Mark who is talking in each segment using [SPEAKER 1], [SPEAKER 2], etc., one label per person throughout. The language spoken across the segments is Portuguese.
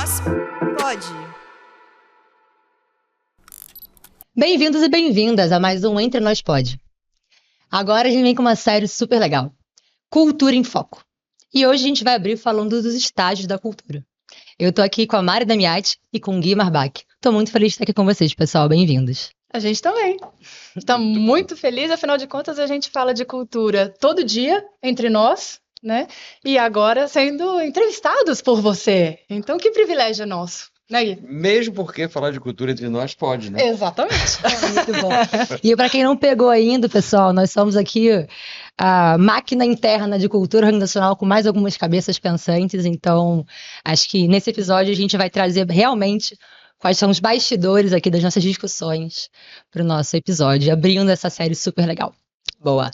[SPEAKER 1] Nós pode.
[SPEAKER 2] Bem-vindos e bem-vindas a mais um Entre Nós Pode. Agora a gente vem com uma série super legal, Cultura em Foco. E hoje a gente vai abrir falando dos estágios da cultura. Eu tô aqui com a Mari Damiati e com o Gui Marbach. Tô muito feliz de estar aqui com vocês, pessoal. Bem-vindos.
[SPEAKER 3] A gente também. Está muito feliz, afinal de contas a gente fala de cultura todo dia entre nós, né? E agora sendo entrevistados por você. Então que privilégio nosso, né, Gui?
[SPEAKER 4] Mesmo porque falar de cultura entre nós pode, né?
[SPEAKER 3] Exatamente.
[SPEAKER 2] Muito bom. E para quem não pegou ainda, pessoal, nós somos aqui a máquina interna de cultura organizacional com mais algumas cabeças pensantes. Então, acho que nesse episódio a gente vai trazer realmente quais são os bastidores aqui das nossas discussões para o nosso episódio, abrindo essa série super legal. Boa.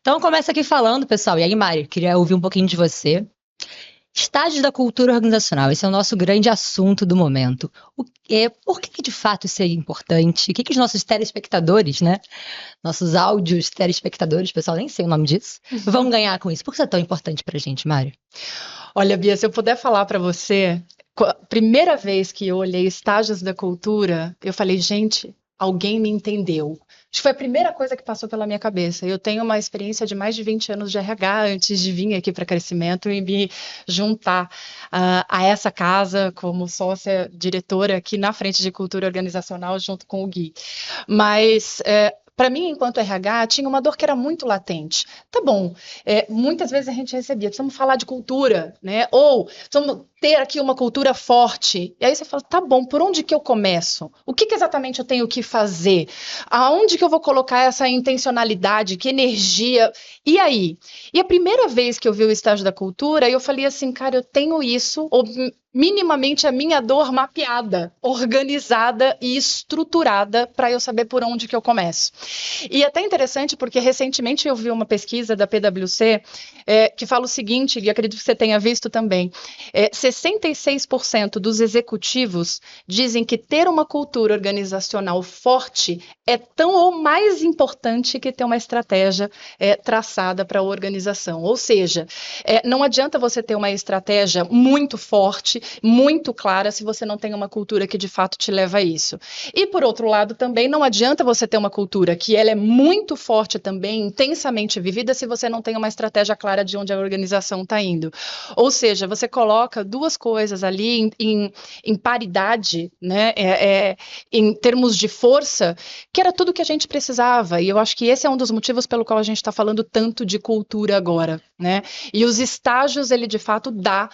[SPEAKER 2] Então, começa aqui falando, pessoal. E aí, Mari, queria ouvir um pouquinho de você. Estágios da cultura organizacional, esse é o nosso grande assunto do momento. Por que de fato isso é importante? O que os nossos telespectadores, né? Nossos áudios telespectadores, pessoal, nem sei o nome disso, vão ganhar com isso? Por que isso é tão importante pra gente, Mário?
[SPEAKER 3] Olha, Bia, se eu puder falar para você, a primeira vez que eu olhei estágios da cultura, eu falei, gente, alguém me entendeu. Acho que foi a primeira coisa que passou pela minha cabeça. Eu tenho uma experiência de mais de 20 anos de RH antes de vir aqui para Crescimento e me juntar a essa casa como sócia diretora aqui na frente de cultura organizacional junto com o Gui. Mas para mim, enquanto RH, tinha uma dor que era muito latente. Tá bom, muitas vezes a gente recebia, precisamos falar de cultura, né? Ou precisamos ter aqui uma cultura forte. E aí você fala, tá bom, por onde que eu começo? O que exatamente eu tenho que fazer? Aonde que eu vou colocar essa intencionalidade? Que energia? E aí? E a primeira vez que eu vi o estágio da cultura, eu falei assim, cara, eu tenho isso, ou minimamente a minha dor mapeada, organizada e estruturada para eu saber por onde que eu começo. E é até interessante porque recentemente eu vi uma pesquisa da PwC que fala o seguinte, e acredito que você tenha visto também, 66% dos executivos dizem que ter uma cultura organizacional forte é tão ou mais importante que ter uma estratégia traçada para a organização. Ou seja, não adianta você ter uma estratégia muito forte, muito clara, se você não tem uma cultura que de fato te leva a isso. E por outro lado também, não adianta você ter uma cultura que ela é muito forte também, intensamente vivida, se você não tem uma estratégia clara de onde a organização está indo. Ou seja, você coloca duas coisas ali em paridade, né, em termos de força, que era tudo que a gente precisava. E eu acho que esse é um dos motivos pelo qual a gente está falando tanto de cultura agora, né? E os estágios, ele de fato dá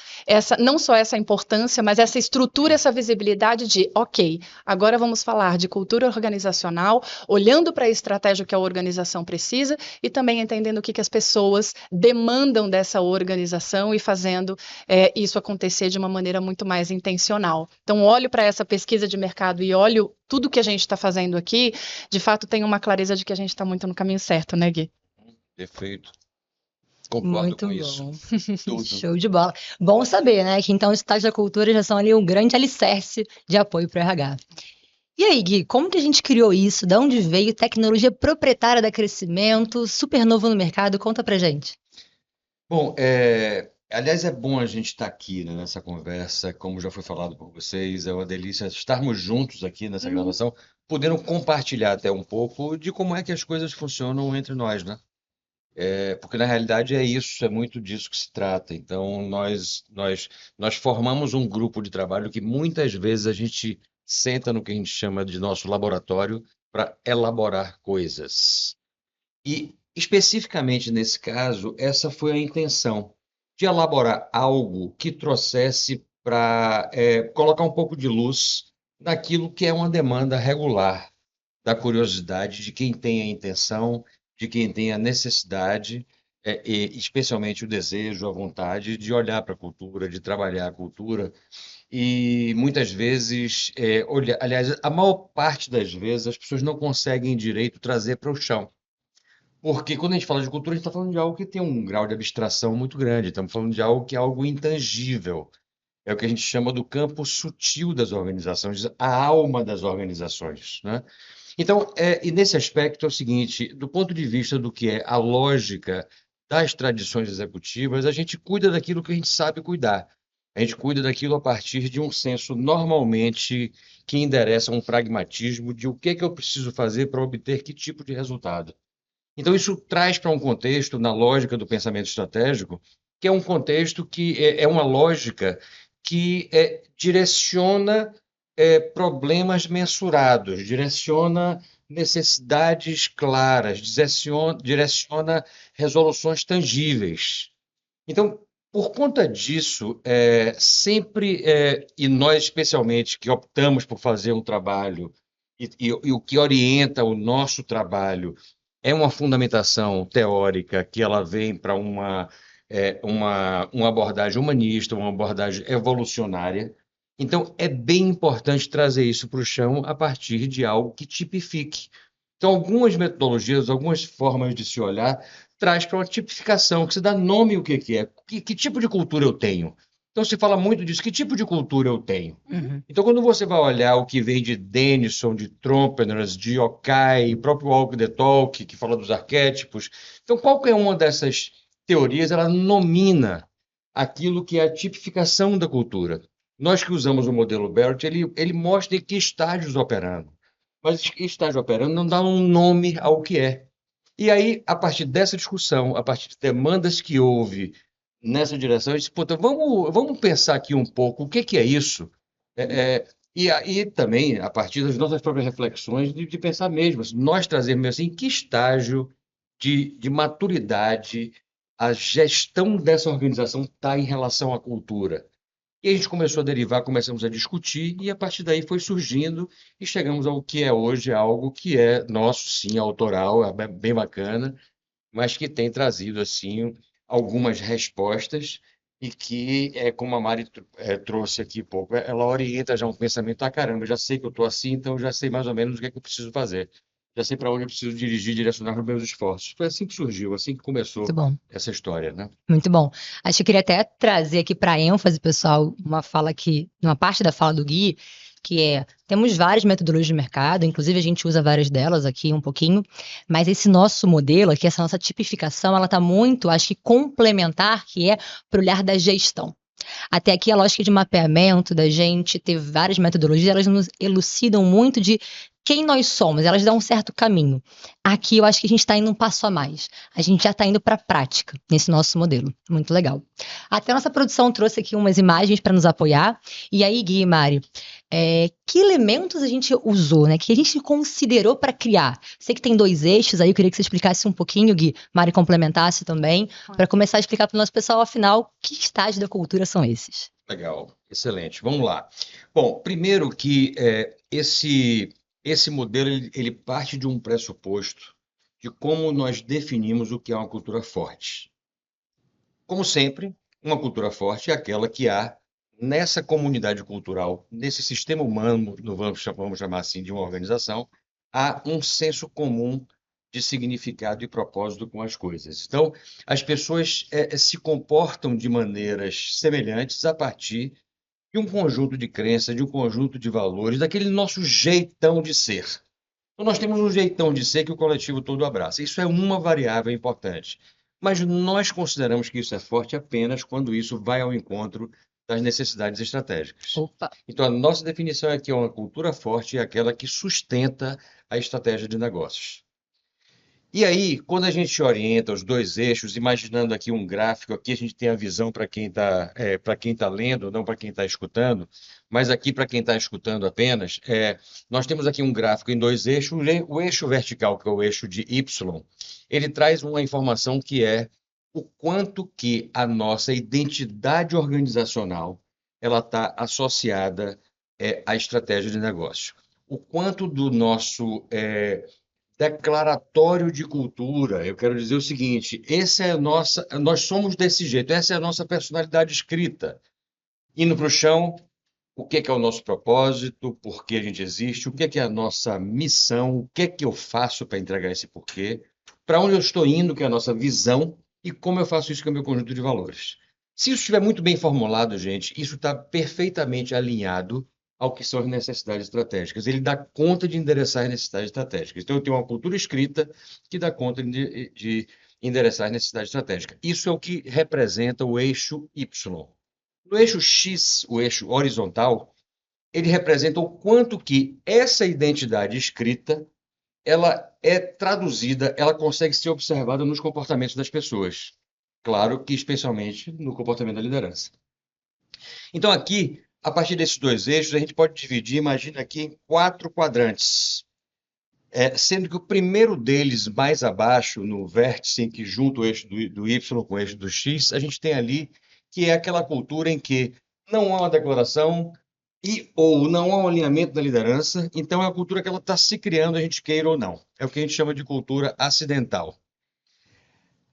[SPEAKER 3] não só essa importância, mas essa estrutura, essa visibilidade de, ok, agora vamos falar de cultura organizacional, olhando para a estratégia que a organização precisa e também entendendo o que as pessoas demandam dessa organização e fazendo isso acontecer de uma maneira muito mais intencional. Então, olho para essa pesquisa de mercado e olho tudo que a gente está fazendo aqui, de fato, tenho uma clareza de que a gente está muito no caminho certo, né, Gui?
[SPEAKER 4] Perfeito. Concordo
[SPEAKER 2] Muito
[SPEAKER 4] com
[SPEAKER 2] bom.
[SPEAKER 4] isso. Tudo.
[SPEAKER 2] Show de bola. Bom saber, né? Que então os estágios da cultura já são ali um grande alicerce de apoio para o RH. E aí, Gui, como que a gente criou isso? De onde veio? Tecnologia proprietária da Crescimento, super novo no mercado? Conta pra gente.
[SPEAKER 4] Bom, aliás, é bom a gente estar aqui, né, nessa conversa, como já foi falado por vocês, é uma delícia estarmos juntos aqui nessa gravação, podendo compartilhar até um pouco de como é que as coisas funcionam entre nós, né? Porque na realidade é isso, é muito disso que se trata. Então, nós formamos um grupo de trabalho que muitas vezes a gente senta no que a gente chama de nosso laboratório para elaborar coisas. E, especificamente nesse caso, essa foi a intenção, de elaborar algo que trouxesse para colocar um pouco de luz naquilo que é uma demanda regular da curiosidade de quem tem a intenção, de quem tem a necessidade, e especialmente o desejo, a vontade de olhar para a cultura, de trabalhar a cultura. E muitas vezes, aliás, a maior parte das vezes, as pessoas não conseguem direito trazer para o chão. Porque quando a gente fala de cultura, a gente está falando de algo que tem um grau de abstração muito grande. Estamos falando de algo que é algo intangível. É o que a gente chama do campo sutil das organizações, a alma das organizações, né? Então, e nesse aspecto é o seguinte, do ponto de vista do que é a lógica das tradições executivas, a gente cuida daquilo que a gente sabe cuidar. A gente cuida daquilo a partir de um senso normalmente que endereça um pragmatismo de o que é que eu preciso fazer para obter que tipo de resultado. Então, isso traz para um contexto, na lógica do pensamento estratégico, que é um contexto que é uma lógica que direciona problemas mensurados, direciona necessidades claras, direciona resoluções tangíveis. Então, por conta disso, sempre, e nós especialmente que optamos por fazer um trabalho, e o que orienta o nosso trabalho é uma fundamentação teórica que ela vem para uma abordagem humanista, uma abordagem evolucionária. Então, é bem importante trazer isso para o chão a partir de algo que tipifique. Então, algumas metodologias, algumas formas de se olhar, traz para uma tipificação, que se dá nome ao que é, que tipo de cultura eu tenho. Então, se fala muito disso, que tipo de cultura eu tenho?
[SPEAKER 2] Uhum.
[SPEAKER 4] Então, quando você vai olhar o que vem de Denison, de Trompenas, de Yokai, próprio Walk the Talk, que fala dos arquétipos, então qualquer uma dessas teorias, ela nomina aquilo que é a tipificação da cultura. Nós que usamos o modelo Barrett, ele mostra em que estágios operando. Mas estágio operando não dá um nome ao que é. E aí, a partir dessa discussão, a partir de demandas que houve nessa direção, eu disse, puta, vamos pensar aqui um pouco o que que é isso? E aí também, a partir das nossas próprias reflexões, de pensar mesmo, assim, nós trazermos assim, em que estágio de maturidade a gestão dessa organização está em relação à cultura. E a gente começou a derivar, começamos a discutir, e a partir daí foi surgindo, e chegamos ao que é hoje, algo que é nosso, sim, autoral, é bem bacana, mas que tem trazido, assim, algumas respostas, e que, como a Mari trouxe aqui pouco, ela orienta já um pensamento, ah, caramba, já sei que eu estou assim, então já sei mais ou menos o que é que eu preciso fazer. Já sei para onde eu preciso dirigir, direcionar os meus esforços. Foi assim que surgiu, assim que
[SPEAKER 2] Muito
[SPEAKER 4] começou
[SPEAKER 2] bom.
[SPEAKER 4] essa história, né?
[SPEAKER 2] Muito bom. Acho que eu queria até trazer aqui para ênfase, pessoal, uma parte da fala do Gui, que é, temos várias metodologias de mercado, inclusive a gente usa várias delas aqui um pouquinho, mas esse nosso modelo aqui, essa nossa tipificação, ela está muito, acho que complementar, que é para o olhar da gestão. Até aqui a lógica de mapeamento da gente ter várias metodologias, elas nos elucidam muito de quem nós somos, elas dão um certo caminho. Aqui eu acho que a gente está indo um passo a mais. A gente já está indo para a prática nesse nosso modelo. Muito legal. Até a nossa produção trouxe aqui umas imagens para nos apoiar. E aí, Gui e Mari, que elementos a gente usou, né? Que a gente considerou para criar? Sei que tem 2 eixos aí, eu queria que você explicasse um pouquinho, Gui, Mari complementasse também, para começar a explicar para o nosso pessoal, afinal, que estágios da cultura são esses?
[SPEAKER 4] Legal, excelente. Vamos lá. Bom, primeiro que esse modelo ele parte de um pressuposto de como nós definimos o que é uma cultura forte. Como sempre, uma cultura forte é aquela que há nessa comunidade cultural, nesse sistema humano, vamos chamar assim, de uma organização, há um senso comum de significado e propósito com as coisas. Então, as pessoas se comportam de maneiras semelhantes a partir de um conjunto de crenças, de um conjunto de valores, daquele nosso jeitão de ser. Então, nós temos um jeitão de ser que o coletivo todo abraça. Isso é uma variável importante. Mas nós consideramos que isso é forte apenas quando isso vai ao encontro das necessidades estratégicas.
[SPEAKER 2] Opa!
[SPEAKER 4] Então, a nossa definição é que uma cultura forte é aquela que sustenta a estratégia de negócios. E aí, quando a gente orienta os 2 eixos, imaginando aqui um gráfico, aqui a gente tem a visão para quem tá lendo, não para quem está escutando, mas aqui para quem está escutando apenas, nós temos aqui um gráfico em 2 eixos, o eixo vertical, que é o eixo de Y, ele traz uma informação que é o quanto que a nossa identidade organizacional ela está associada à estratégia de negócio. O quanto do nosso declaratório de cultura. Eu quero dizer o seguinte: nós somos desse jeito, essa é a nossa personalidade escrita. Indo para o chão, o que é o nosso propósito, por que a gente existe, o que é a nossa missão, o que é que eu faço para entregar esse porquê, para onde eu estou indo, que é a nossa visão, e como eu faço isso com o meu conjunto de valores. Se isso estiver muito bem formulado, gente, isso está perfeitamente alinhado ao que são as necessidades estratégicas. Ele dá conta de endereçar as necessidades estratégicas. Então, eu tenho uma cultura escrita que dá conta de endereçar as necessidades estratégicas. Isso é o que representa o eixo Y. No eixo X, o eixo horizontal, ele representa o quanto que essa identidade escrita, ela é traduzida, ela consegue ser observada nos comportamentos das pessoas. Claro que especialmente no comportamento da liderança. Então aqui, a partir desses dois eixos, a gente pode dividir, imagina aqui, em 4 quadrantes. Sendo que o primeiro deles, mais abaixo, no vértice em que junta o eixo do Y com o eixo do X, a gente tem ali que é aquela cultura em que não há uma declaração ou não há um alinhamento da liderança, então é a cultura que ela está se criando, a gente queira ou não. É o que a gente chama de cultura acidental.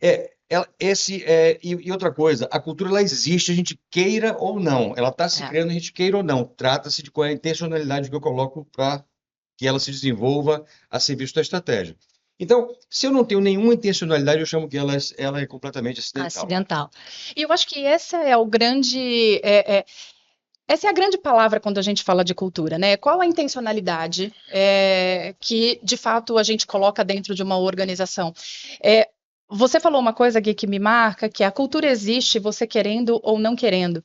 [SPEAKER 4] E outra coisa, a cultura ela existe, a gente queira ou não. Ela está se criando, a gente queira ou não. Trata-se de qual é a intencionalidade que eu coloco para que ela se desenvolva a serviço da estratégia. Então, se eu não tenho nenhuma intencionalidade, eu chamo que ela é completamente acidental.
[SPEAKER 3] E eu acho que essa é o grande. Essa é a grande palavra quando a gente fala de cultura, né? Qual a intencionalidade que, de fato, a gente coloca dentro de uma organização? Você falou uma coisa aqui que me marca, que a cultura existe você querendo ou não querendo.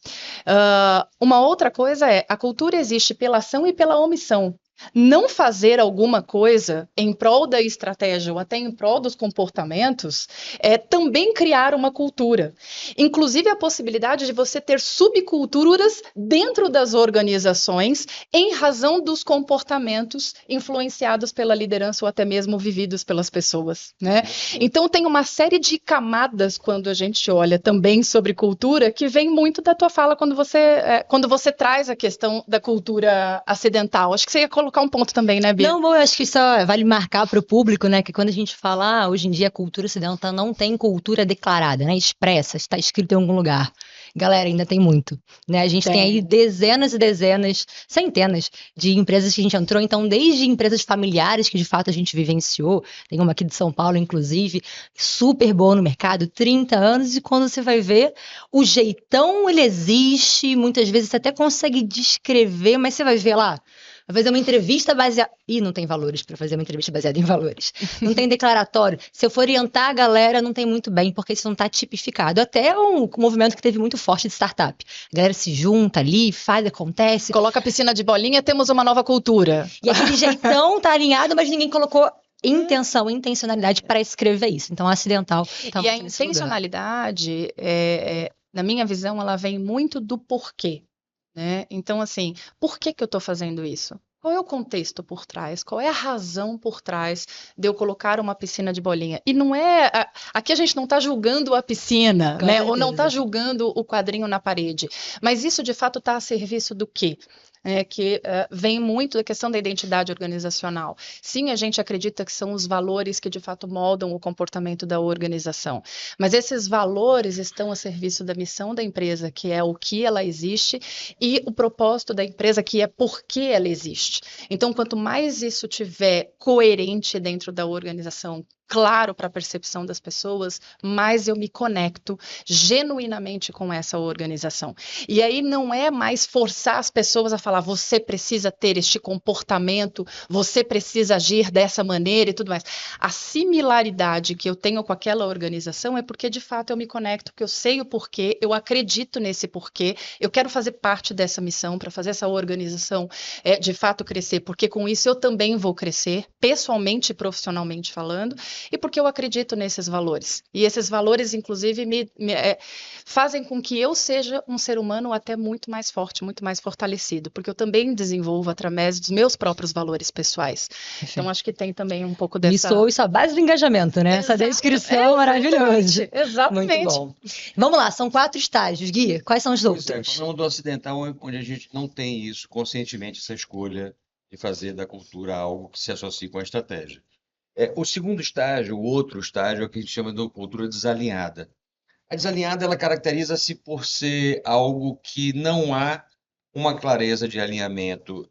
[SPEAKER 3] Uma outra coisa a cultura existe pela ação e pela omissão. Não fazer alguma coisa em prol da estratégia ou até em prol dos comportamentos é também criar uma cultura. Inclusive a possibilidade de você ter subculturas dentro das organizações em razão dos comportamentos influenciados pela liderança ou até mesmo vividos pelas pessoas, né? Então tem uma série de camadas quando a gente olha também sobre cultura que vem muito da tua fala quando você traz a questão da cultura acidental. Acho que você ia colocar um ponto também, né, Bia?
[SPEAKER 2] Não, eu acho que só vale marcar para o público, né, que quando a gente fala, hoje em dia a cultura ocidental não tem cultura declarada, né, expressa, está escrito em algum lugar. Galera, ainda tem muito, né? A gente tem aí dezenas e dezenas, centenas de empresas que a gente entrou, então desde empresas familiares que de fato a gente vivenciou, tem uma aqui de São Paulo, inclusive, super boa no mercado, 30 anos, e quando você vai ver, o jeitão ele existe, muitas vezes você até consegue descrever, mas você vai ver lá, vai fazer uma entrevista baseada... Ih, não tem valores para fazer uma entrevista baseada em valores. Não tem declaratório. Se eu for orientar a galera, não tem muito bem, porque isso não está tipificado. Até um movimento que teve muito forte de startup. A galera se junta ali, faz, acontece.
[SPEAKER 3] Coloca a piscina de bolinha, temos uma nova cultura.
[SPEAKER 2] E aquele jeitão tá alinhado, mas ninguém colocou intencionalidade para escrever isso. Então, acidental.
[SPEAKER 3] E a intencionalidade, na minha visão, ela vem muito do porquê. Né? Então, assim, por que eu estou fazendo isso? Qual é o contexto por trás? Qual é a razão por trás de eu colocar uma piscina de bolinha? E não é... Aqui a gente não está julgando a piscina, né? Ou não está julgando o quadrinho na parede. Mas isso, de fato, está a serviço do quê? Que vem muito da questão da identidade organizacional. Sim, a gente acredita que são os valores que de fato moldam o comportamento da organização, mas esses valores estão a serviço da missão da empresa, que é o que ela existe, e o propósito da empresa, que é por que ela existe. Então, quanto mais isso tiver coerente dentro da organização, claro para a percepção das pessoas, mais eu me conecto genuinamente com essa organização. E aí não é mais forçar as pessoas a falar, você precisa ter este comportamento, você precisa agir dessa maneira e tudo mais. A similaridade que eu tenho com aquela organização é porque, de fato, eu me conecto, porque eu sei o porquê, eu acredito nesse porquê, eu quero fazer parte dessa missão para fazer essa organização de fato crescer, porque com isso eu também vou crescer, pessoalmente e profissionalmente falando, e porque eu acredito nesses valores. E esses valores, inclusive, fazem com que eu seja um ser humano até muito mais forte, muito mais fortalecido, porque eu também desenvolvo através dos meus próprios valores pessoais. Então, acho que tem também um pouco dessa...
[SPEAKER 2] Isso a base do engajamento, né? Essa descrição maravilhosa.
[SPEAKER 3] Exatamente.
[SPEAKER 2] Muito bom. Vamos lá, são 4 estágios, Gui. Quais são os outros?
[SPEAKER 4] Falando do ocidental, onde a gente não tem isso conscientemente, essa escolha de fazer da cultura algo que se associe com a estratégia. O segundo estágio, o outro estágio, é o que a gente chama de cultura desalinhada. A desalinhada, ela caracteriza-se por ser algo que não há uma clareza de alinhamento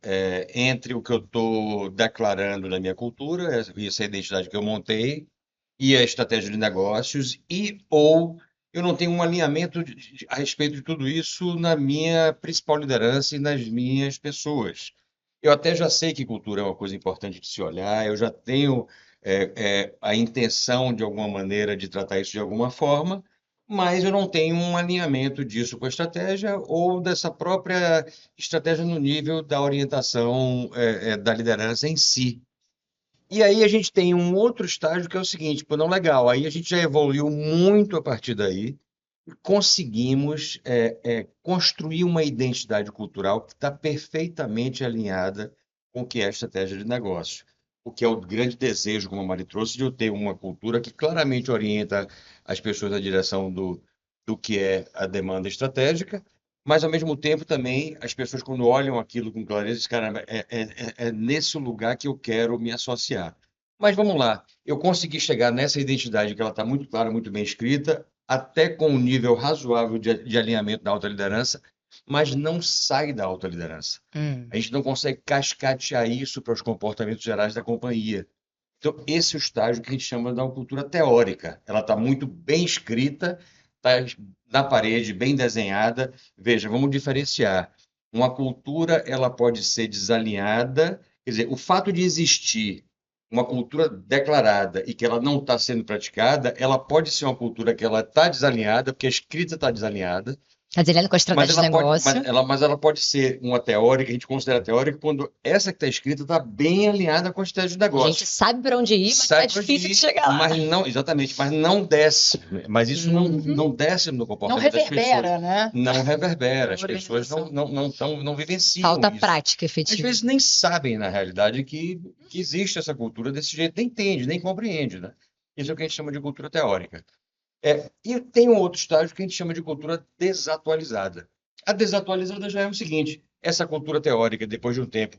[SPEAKER 4] entre o que eu estou declarando na minha cultura, essa identidade que eu montei, e a estratégia de negócios, ou eu não tenho um alinhamento a respeito de tudo isso na minha principal liderança e nas minhas pessoas. Eu até já sei que cultura é uma coisa importante de se olhar, eu já tenho a intenção, de alguma maneira, de tratar isso de alguma forma, mas eu não tenho um alinhamento disso com a estratégia ou dessa própria estratégia no nível da orientação da liderança em si. E aí a gente tem um outro estágio que é o seguinte, pô, não, legal, aí a gente já evoluiu muito a partir daí, e conseguimos construir uma identidade cultural que está perfeitamente alinhada com o que é a estratégia de negócio. O que é o grande desejo, como a Mari trouxe, de eu ter uma cultura que claramente orienta as pessoas na direção do que é a demanda estratégica, mas ao mesmo tempo também as pessoas quando olham aquilo com clareza, dizem, caramba, é nesse lugar que eu quero me associar. Mas vamos lá, eu consegui chegar nessa identidade que ela está muito clara, muito bem escrita, até com um nível razoável de alinhamento da alta liderança, mas não sai da alta liderança. A gente não consegue cascatear isso para os comportamentos gerais da companhia. Então, esse é o estágio que a gente chama de uma cultura teórica. Ela está muito bem escrita, está na parede, bem desenhada. Veja, vamos diferenciar. Uma cultura, ela pode ser desalinhada, quer dizer, o fato de existir uma cultura declarada e que ela não está sendo praticada, ela pode ser uma cultura que ela está desalinhada, porque a escrita está desalinhada,
[SPEAKER 2] Tá desalinhado com a estratégia de negócio.
[SPEAKER 4] mas ela pode ser uma teórica, a gente considera teórica, quando essa que está escrita está bem alinhada com a estratégia de
[SPEAKER 2] A
[SPEAKER 4] negócio.
[SPEAKER 2] gente sabe para onde ir, mas
[SPEAKER 4] Sabe
[SPEAKER 2] é
[SPEAKER 4] pra onde
[SPEAKER 2] difícil
[SPEAKER 4] ir,
[SPEAKER 2] de chegar lá.
[SPEAKER 4] mas não, exatamente, mas não desce. Mas isso não desce no
[SPEAKER 3] Não
[SPEAKER 4] comportamento das pessoas.
[SPEAKER 3] reverbera, né?
[SPEAKER 4] Não reverbera. As
[SPEAKER 3] Na
[SPEAKER 4] pessoas
[SPEAKER 3] organização.
[SPEAKER 4] não vivenciam
[SPEAKER 2] Falta
[SPEAKER 4] isso.
[SPEAKER 2] prática
[SPEAKER 4] Às
[SPEAKER 2] efetiva.
[SPEAKER 4] vezes nem sabem, na realidade, que existe essa cultura desse jeito, nem entende, nem compreende, né? Isso é o que a gente chama de cultura teórica. E tem um outro estágio que a gente chama de cultura desatualizada. A desatualizada já é o seguinte: essa cultura teórica, depois de um tempo,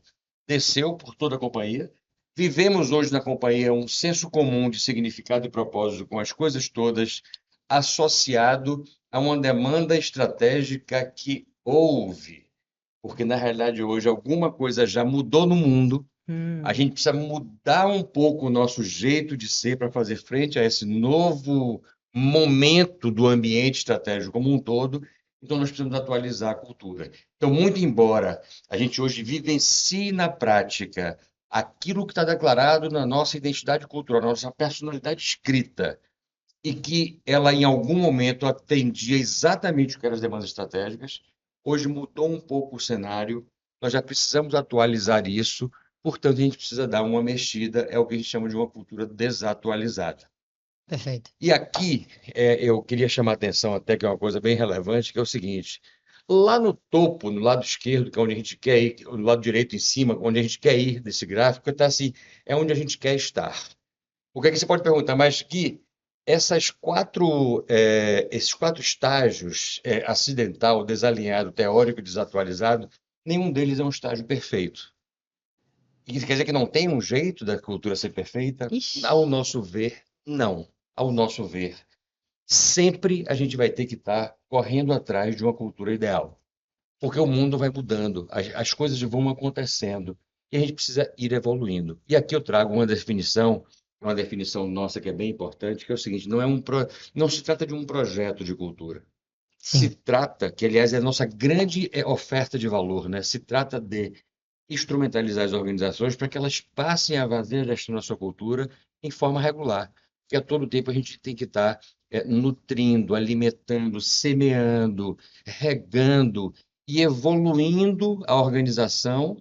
[SPEAKER 4] desceu por toda a companhia. Vivemos hoje na companhia um senso comum de significado e propósito com as coisas todas associado a uma demanda estratégica que houve. Porque, na realidade, hoje alguma coisa já mudou no mundo. A gente precisa mudar um pouco o nosso jeito de ser para fazer frente a esse novo momento do ambiente estratégico como um todo. Então, nós precisamos atualizar a cultura. Então, muito embora a gente hoje vivencie na prática aquilo que está declarado na nossa identidade cultural, na nossa personalidade escrita, e que ela, em algum momento, atendia exatamente o que eram as demandas estratégicas, hoje mudou um pouco o cenário, nós já precisamos atualizar isso, portanto, a gente precisa dar uma mexida, é o que a gente chama de uma cultura desatualizada.
[SPEAKER 2] Perfeito.
[SPEAKER 4] E aqui, eu queria chamar a atenção até que é uma coisa bem relevante, que é o seguinte: lá no topo, no lado esquerdo, que é onde a gente quer ir, no lado direito em cima, onde a gente quer ir desse gráfico, está assim, é onde a gente quer estar. O que é que você pode perguntar? Mas que esses quatro estágios, acidental, desalinhado, teórico e desatualizado, nenhum deles é um estágio perfeito. Isso quer dizer que não tem um jeito da cultura ser perfeita?
[SPEAKER 2] Ixi.
[SPEAKER 4] Ao nosso ver, não. Ao nosso ver, sempre a gente vai ter que estar correndo atrás de uma cultura ideal. Porque o mundo vai mudando, as coisas vão acontecendo e a gente precisa ir evoluindo. E aqui eu trago uma definição nossa que é bem importante, que é o seguinte: não se trata de um projeto de cultura. Se
[SPEAKER 2] Sim.
[SPEAKER 4] trata, que aliás é a nossa grande oferta de valor, né? Se trata de instrumentalizar as organizações para que elas passem a fazer a gestão da sua cultura em forma regular. Porque a todo tempo a gente tem que estar nutrindo, alimentando, semeando, regando e evoluindo a organização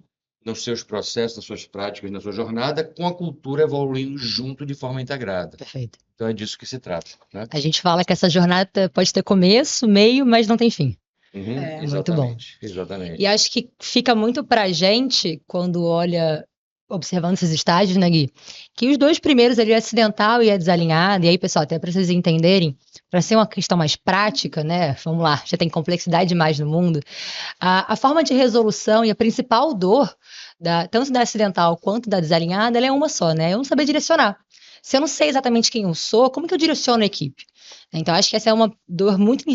[SPEAKER 4] nos seus processos, nas suas práticas, na sua jornada, com a cultura evoluindo junto de forma integrada.
[SPEAKER 2] Perfeito.
[SPEAKER 4] Então é disso que se trata, né?
[SPEAKER 2] A gente fala que essa jornada pode ter começo, meio, mas não tem fim. Muito bom.
[SPEAKER 4] Exatamente.
[SPEAKER 2] E acho que fica muito pra gente, quando olha, observando esses estágios, né, Gui? Que os dois primeiros ali, o acidental e a desalinhada, e aí, pessoal, até pra vocês entenderem, para ser uma questão mais prática, né? Vamos lá, já tem complexidade demais no mundo. A forma de resolução e a principal dor, tanto da acidental quanto da desalinhada, ela é uma só, né? Eu não saber direcionar. Se eu não sei exatamente quem eu sou, como que eu direciono a equipe? Então, acho que essa é uma dor muito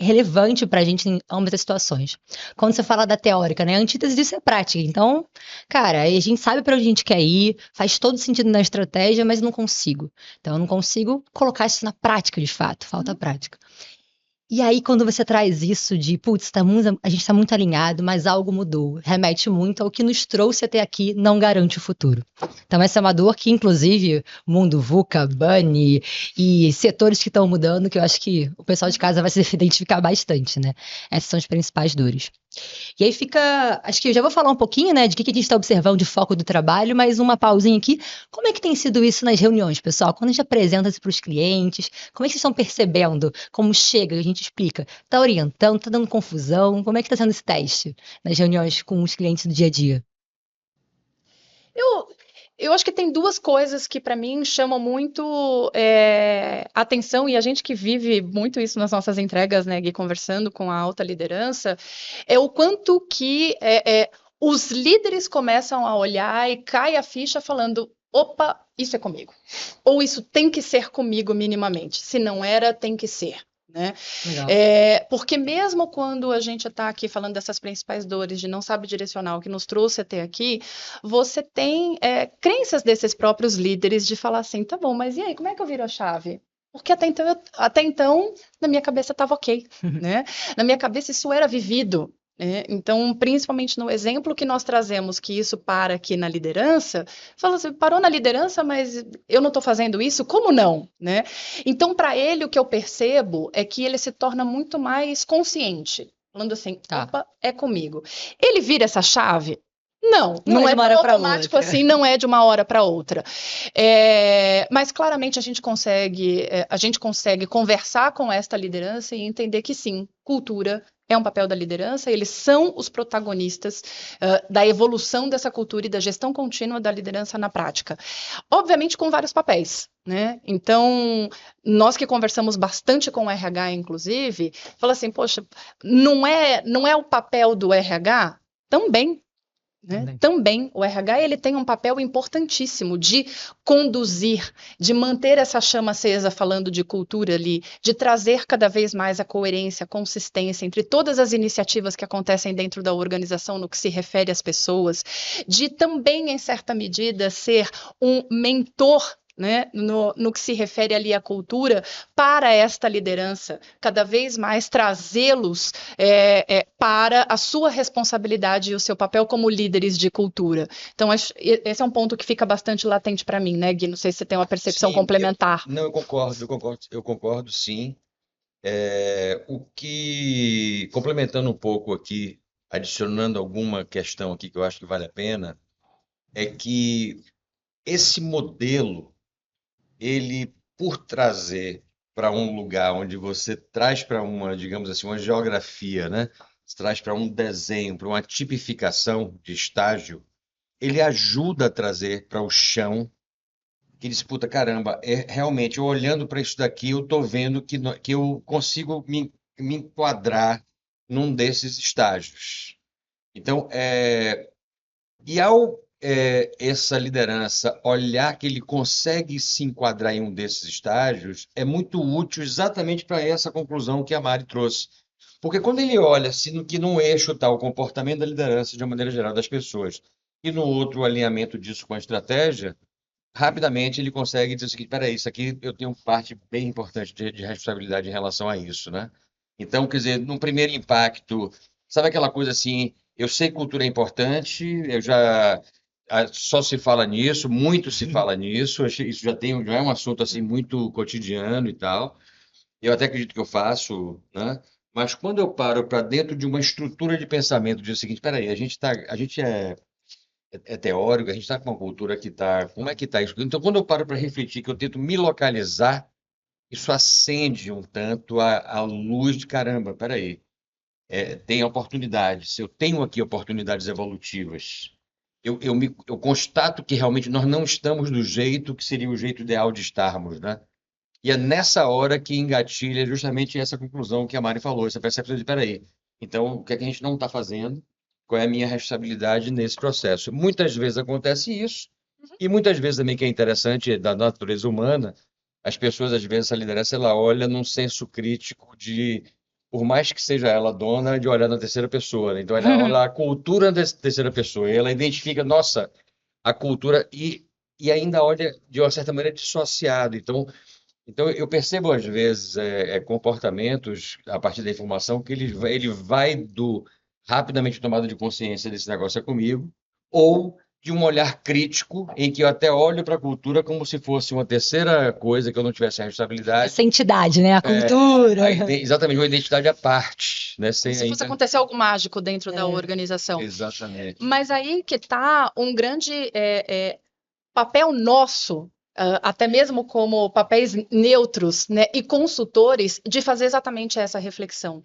[SPEAKER 2] relevante para a gente em ambas as situações. Quando você fala da teórica, né? A antítese disso é prática. Então, cara, a gente sabe para onde a gente quer ir, faz todo sentido na estratégia, mas não consigo. Então, eu não consigo colocar isso na prática, de fato. Falta prática. E aí, quando você traz isso de, putz, a gente está muito alinhado, mas algo mudou, remete muito ao que nos trouxe até aqui, não garante o futuro. Então, essa é uma dor que, inclusive, mundo VUCA, Bunny e setores que estão mudando, que eu acho que o pessoal de casa vai se identificar bastante, né? Essas são as principais dores. E aí fica, acho que eu já vou falar um pouquinho, né, de que a gente está observando de foco do trabalho, mas uma pausinha aqui. Como é que tem sido isso nas reuniões, pessoal? Quando a gente apresenta isso para os clientes, como é que vocês estão percebendo? Como chega, a gente explica? Está orientando, está dando confusão? Como é que está sendo esse teste nas reuniões com os clientes do dia a dia?
[SPEAKER 3] Eu acho que tem duas coisas que para mim chamam muito atenção, e a gente que vive muito isso nas nossas entregas, né, Gui, conversando com a alta liderança, é o quanto que os líderes começam a olhar e cai a ficha falando, opa, isso é comigo. Ou isso tem que ser comigo minimamente. Se não era, tem que ser. Né?
[SPEAKER 2] Legal.
[SPEAKER 3] Porque mesmo quando a gente está aqui falando dessas principais dores de não sabe direcionar o que nos trouxe até aqui, você tem crenças desses próprios líderes de falar assim, tá bom, mas e aí, como é que eu viro a chave? Porque até então na minha cabeça estava ok, né? Na minha cabeça isso era vivido. Então, principalmente no exemplo que nós trazemos, que isso para aqui na liderança, fala assim, parou na liderança, mas eu não estou fazendo isso, como não? Né? Então, para ele, o que eu percebo é que ele se torna muito mais consciente, falando assim, opa, é comigo. Ele vira essa chave? Não é tão automático assim, não é de uma hora para outra. Mas claramente a gente consegue conversar com esta liderança e entender que sim, cultura é um papel da liderança, eles são os protagonistas da evolução dessa cultura e da gestão contínua da liderança na prática. Obviamente com vários papéis, né? Então, nós que conversamos bastante com o RH, inclusive, fala assim, poxa, não é o papel do RH? Também. Né? Também o RH ele tem um papel importantíssimo de conduzir, de manter essa chama acesa, falando de cultura ali, de trazer cada vez mais a coerência, a consistência entre todas as iniciativas que acontecem dentro da organização no que se refere às pessoas, de também, em certa medida, ser um mentor, né, no que se refere ali à cultura, para esta liderança, cada vez mais trazê-los para a sua responsabilidade e o seu papel como líderes de cultura. Então, esse é um ponto que fica bastante latente para mim, né, Gui? Não sei se você tem uma percepção complementar.
[SPEAKER 4] Eu concordo, sim. Complementando um pouco aqui, adicionando alguma questão aqui que eu acho que vale a pena, é que esse modelo, ele, por trazer para um lugar onde você traz para uma, digamos assim, uma geografia, né? Você traz para um desenho, para uma tipificação de estágio, ele ajuda a trazer para o chão, que disputa, caramba, realmente, eu olhando para isso daqui, eu estou vendo que eu consigo me enquadrar num desses estágios. Então, ao essa liderança olhar que ele consegue se enquadrar em um desses estágios, é muito útil exatamente para essa conclusão que a Mari trouxe. Porque quando ele olha que num eixo está o comportamento da liderança de uma maneira geral das pessoas, e no outro o alinhamento disso com a estratégia, rapidamente ele consegue dizer o seguinte, peraí, isso aqui eu tenho parte bem importante de responsabilidade em relação a isso, né? Então, quer dizer, num primeiro impacto, sabe aquela coisa assim, eu sei que cultura é importante, só se fala nisso, muito se fala nisso, isso já é um assunto assim muito cotidiano e tal. Eu até acredito que eu faço, né? Mas quando eu paro para dentro de uma estrutura de pensamento, diz o seguinte, peraí, a gente é teórico, a gente está com uma cultura que está, como é que está isso? Então, quando eu paro para refletir, que eu tento me localizar, isso acende um tanto a luz de caramba, peraí, tem oportunidades, eu tenho aqui oportunidades evolutivas. Eu constato que realmente nós não estamos do jeito que seria o jeito ideal de estarmos, né? E é nessa hora que engatilha justamente essa conclusão que a Mari falou, essa percepção de, peraí, então o que é que a gente não está fazendo? Qual é a minha responsabilidade nesse processo? Muitas vezes acontece isso, e muitas vezes também que é interessante da natureza humana, as pessoas, às vezes, essa liderança, ela olha num senso crítico de, por mais que seja ela dona, de olhar na terceira pessoa, né? Então, ela olha a cultura da terceira pessoa, e ela identifica, nossa, a cultura, e ainda olha de uma certa maneira dissociado. Então, Então, eu percebo, às vezes, comportamentos a partir da informação que ele vai do rapidamente tomada de consciência desse negócio é comigo, ou de um olhar crítico em que eu até olho para a cultura como se fosse uma terceira coisa que eu não tivesse a responsabilidade.
[SPEAKER 2] Essa entidade, né? A cultura.
[SPEAKER 4] Exatamente, uma identidade à parte, né?
[SPEAKER 3] Se fosse acontecer algo mágico dentro da organização.
[SPEAKER 4] Exatamente.
[SPEAKER 3] Mas aí que está um grande papel nosso, até mesmo como papéis neutros, né, e consultores, de fazer exatamente essa reflexão.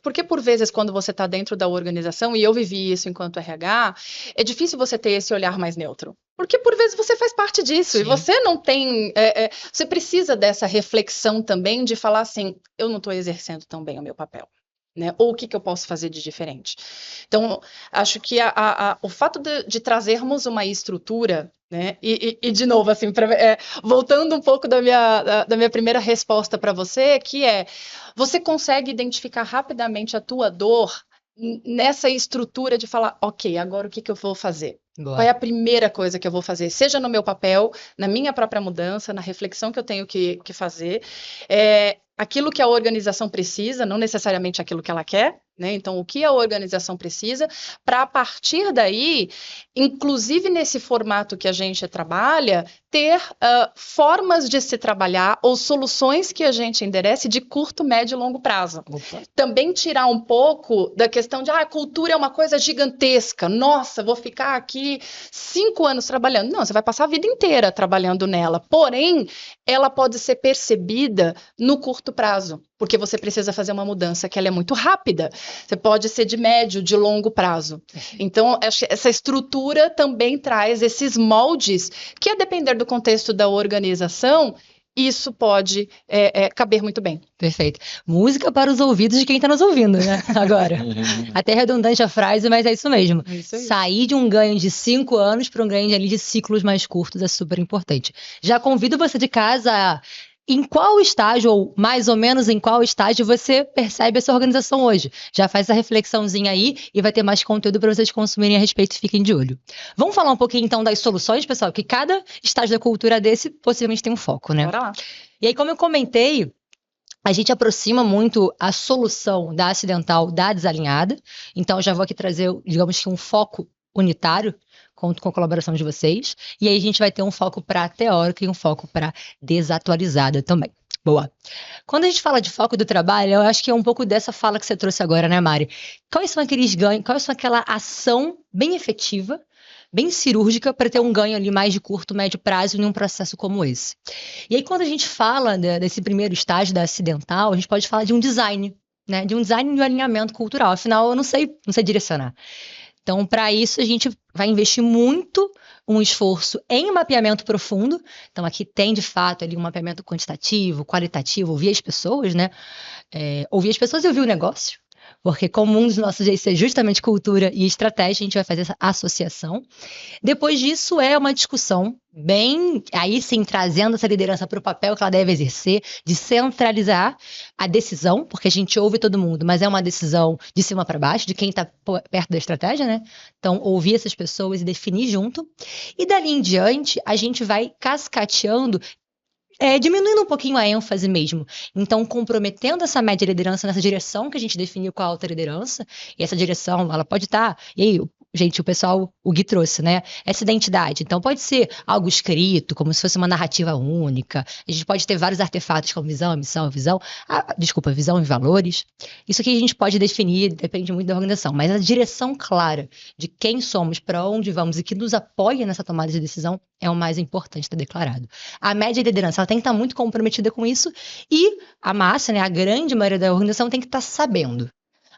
[SPEAKER 3] Porque, por vezes, quando você está dentro da organização, e eu vivi isso enquanto RH, é difícil você ter esse olhar mais neutro. Porque, por vezes, você faz parte disso,
[SPEAKER 2] Sim.
[SPEAKER 3] e você não tem... você precisa dessa reflexão também, de falar assim, eu não estou exercendo tão bem o meu papel. Né? Ou o que eu posso fazer de diferente? Então, acho que o fato de trazermos uma estrutura, né? E de novo, assim, voltando um pouco da minha primeira resposta para você, que você consegue identificar rapidamente a tua dor nessa estrutura de falar, ok, agora o que eu vou fazer?
[SPEAKER 2] Boa.
[SPEAKER 3] Qual é a primeira coisa que eu vou fazer? Seja no meu papel, na minha própria mudança, na reflexão que eu tenho que fazer. Aquilo que a organização precisa, não necessariamente aquilo que ela quer, né? Então, o que a organização precisa, para a partir daí, inclusive nesse formato que a gente trabalha, ter formas de se trabalhar ou soluções que a gente enderece de curto, médio e longo prazo.
[SPEAKER 2] Opa.
[SPEAKER 3] Também tirar um pouco da questão de a cultura é uma coisa gigantesca, nossa, vou ficar aqui 5 anos trabalhando. Não, você vai passar a vida inteira trabalhando nela, porém, ela pode ser percebida no curto prazo, porque você precisa fazer uma mudança que ela é muito rápida. Você pode ser de médio, de longo prazo. Então, essa estrutura também traz esses moldes que, a depender do contexto da organização, isso pode caber muito bem.
[SPEAKER 2] Perfeito. Música para os ouvidos de quem está nos ouvindo, né? Agora. Até redundante a frase, mas é isso mesmo.
[SPEAKER 3] Isso aí.
[SPEAKER 2] Sair de um ganho de 5 anos para um ganho ali de ciclos mais curtos é super importante. Já convido você de casa em qual estágio, ou mais ou menos em qual estágio você percebe essa organização hoje. Já faz essa reflexãozinha aí e vai ter mais conteúdo para vocês consumirem a respeito, fiquem de olho. Vamos falar um pouquinho então das soluções, pessoal, que cada estágio da cultura desse possivelmente tem um foco, né?
[SPEAKER 3] Bora lá.
[SPEAKER 2] E aí, como eu comentei, a gente aproxima muito a solução da acidental da desalinhada. Então, eu já vou aqui trazer, digamos que um foco unitário, conto com a colaboração de vocês. E aí a gente vai ter um foco para teórica e um foco para desatualizada também. Boa. Quando a gente fala de foco do trabalho, eu acho que é um pouco dessa fala que você trouxe agora, né, Mari? Quais são aqueles ganhos, quais são aquela ação bem efetiva, bem cirúrgica, para ter um ganho ali mais de curto, médio prazo em um processo como esse? E aí, quando a gente fala desse primeiro estágio da acidental, a gente pode falar de um design, né? De um design de um alinhamento cultural. Afinal, eu não sei direcionar. Então, para isso, a gente vai investir muito um esforço em mapeamento profundo. Então, aqui tem, de fato, ali um mapeamento quantitativo, qualitativo, ouvir as pessoas, né? Ouvir as pessoas e ouvir o negócio. Porque como um dos nossos eixos é justamente cultura e estratégia, a gente vai fazer essa associação. Depois disso é uma discussão bem, aí sim, trazendo essa liderança para o papel que ela deve exercer, de centralizar a decisão, porque a gente ouve todo mundo, mas é uma decisão de cima para baixo, de quem está perto da estratégia, né? Então, ouvir essas pessoas e definir junto. E dali em diante, a gente vai cascateando, diminuindo um pouquinho a ênfase mesmo. Então, comprometendo essa média liderança nessa direção que a gente definiu com a alta liderança, e essa direção, ela pode estar... E aí, gente, o Gui trouxe, né? Essa identidade. Então, pode ser algo escrito, como se fosse uma narrativa única. A gente pode ter vários artefatos como visão, missão, visão e valores. Isso aqui a gente pode definir, depende muito da organização. Mas a direção clara de quem somos, para onde vamos e que nos apoia nessa tomada de decisão é o mais importante estar declarado. A média liderança, ela tem que estar muito comprometida com isso e a massa, né, a grande maioria da organização tem que estar sabendo.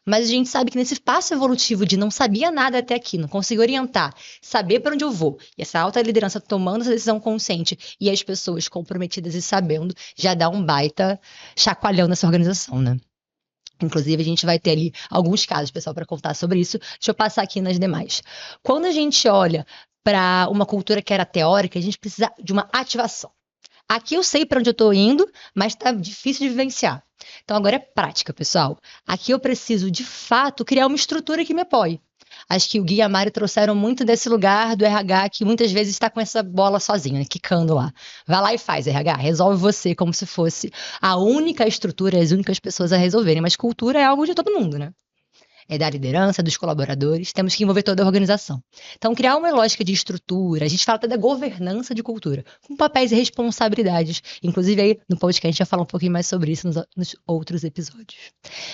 [SPEAKER 2] Mas a gente sabe que nesse passo evolutivo de não sabia nada até aqui, não conseguir orientar, saber para onde eu vou, e essa alta liderança tomando essa decisão consciente e as pessoas comprometidas e sabendo, já dá um baita chacoalhão nessa organização, né? Inclusive, a gente vai ter ali alguns casos, pessoal, para contar sobre isso. Deixa eu passar aqui nas demais. Quando a gente olha para uma cultura que era teórica, a gente precisa de uma ativação. Aqui eu sei para onde eu estou indo, mas está difícil de vivenciar. Então agora é prática, pessoal. Aqui eu preciso, de fato, criar uma estrutura que me apoie. Acho que o Gui e a Mari trouxeram muito desse lugar do RH que muitas vezes está com essa bola sozinho, né, quicando lá. Vai lá e faz, RH, resolve você como se fosse a única estrutura, as únicas pessoas a resolverem. Mas cultura é algo de todo mundo, né? É da liderança, dos colaboradores, temos que envolver toda a organização. Então, criar uma lógica de estrutura, a gente fala até da governança de cultura, com papéis e responsabilidades. Inclusive, aí no podcast a gente vai falar um pouquinho mais sobre isso nos outros episódios.